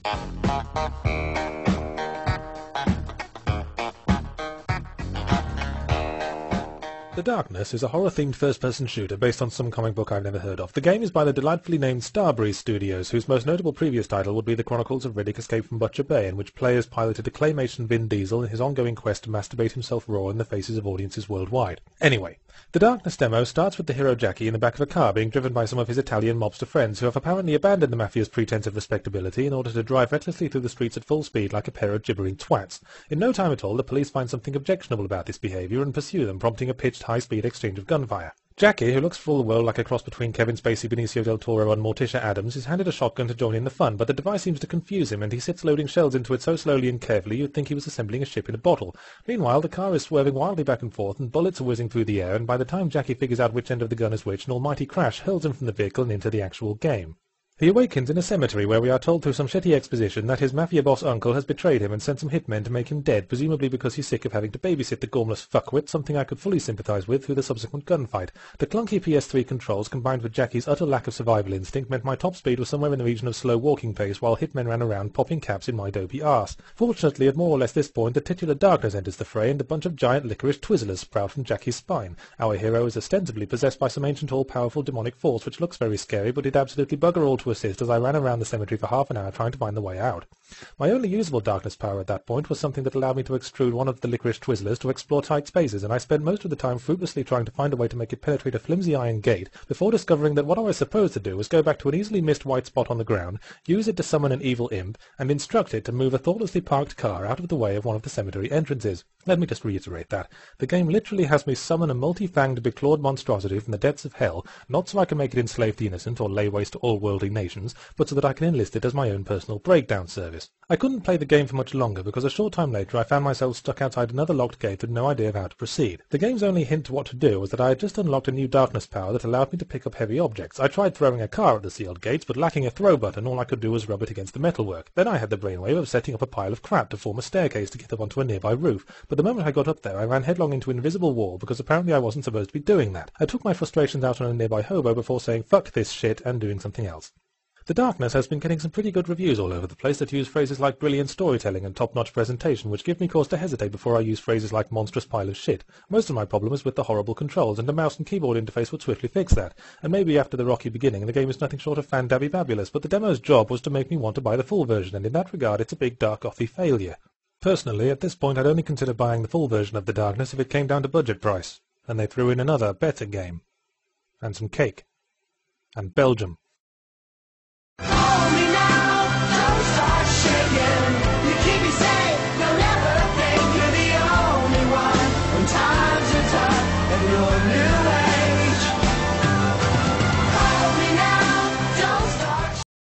The Darkness is a horror-themed first-person shooter based on some comic book I've never heard of. The game is by the delightfully named Starbreeze Studios, whose most notable previous title would be The Chronicles of Riddick Escape from Butcher Bay, in which players piloted a claymation Vin Diesel in his ongoing quest to masturbate himself raw in the faces of audiences worldwide. Anyway, the Darkness demo starts with the hero Jackie in the back of a car being driven by some of his Italian mobster friends who have apparently abandoned the mafia's pretense of respectability in order to drive recklessly through the streets at full speed like a pair of gibbering twats. In no time at all, the police find something objectionable about this behaviour and pursue them, prompting a pitched high-speed exchange of gunfire. Jackie, who looks for all the world like a cross between Kevin Spacey, Benicio del Toro and Morticia Addams, is handed a shotgun to join in the fun, but the device seems to confuse him and he sits loading shells into it so slowly and carefully you'd think he was assembling a ship in a bottle. Meanwhile, the car is swerving wildly back and forth and bullets are whizzing through the air, and by the time Jackie figures out which end of the gun is which, an almighty crash hurls him from the vehicle and into the actual game. He awakens in a cemetery where we are told through some shitty exposition that his mafia boss uncle has betrayed him and sent some hitmen to make him dead, presumably because he's sick of having to babysit the gormless fuckwit, something I could fully sympathise with through the subsequent gunfight. The clunky PS3 controls combined with Jackie's utter lack of survival instinct meant my top speed was somewhere in the region of slow walking pace while hitmen ran around popping caps in my dopey arse. Fortunately, at more or less this point, the titular Darkness enters the fray and a bunch of giant licorice Twizzlers sprout from Jackie's spine. Our hero is ostensibly possessed by some ancient all-powerful demonic force which looks very scary, but did absolutely bugger all to assist as I ran around the cemetery for half an hour trying to find the way out. My only usable Darkness power at that point was something that allowed me to extrude one of the licorice Twizzlers to explore tight spaces, and I spent most of the time fruitlessly trying to find a way to make it penetrate a flimsy iron gate before discovering that what I was supposed to do was go back to an easily missed white spot on the ground, use it to summon an evil imp, and instruct it to move a thoughtlessly parked car out of the way of one of the cemetery entrances. Let me just reiterate that. The game literally has me summon a multi-fanged, beclawed monstrosity from the depths of hell, not so I can make it enslave the innocent or lay waste to all worldly nations, but so that I can enlist it as my own personal breakdown service. I couldn't play the game for much longer because a short time later I found myself stuck outside another locked gate with no idea of how to proceed. The game's only hint to what to do was that I had just unlocked a new Darkness power that allowed me to pick up heavy objects. I tried throwing a car at the sealed gates, but lacking a throw button, all I could do was rub it against the metalwork. Then I had the brainwave of setting up a pile of crap to form a staircase to get up onto a nearby roof, but the moment I got up there I ran headlong into an invisible wall because apparently I wasn't supposed to be doing that. I took my frustrations out on a nearby hobo before saying fuck this shit and doing something else. The Darkness has been getting some pretty good reviews all over the place that use phrases like brilliant storytelling and top-notch presentation, which give me cause to hesitate before I use phrases like monstrous pile of shit. Most of my problem is with the horrible controls, and a mouse and keyboard interface would swiftly fix that. And maybe after the rocky beginning, the game is nothing short of fan-dabby-fabulous, but the demo's job was to make me want to buy the full version, and in that regard it's a big dark gothy failure. Personally, at this point I'd only consider buying the full version of the Darkness if it came down to budget price. And they threw in another, better game. And some cake. And Belgium.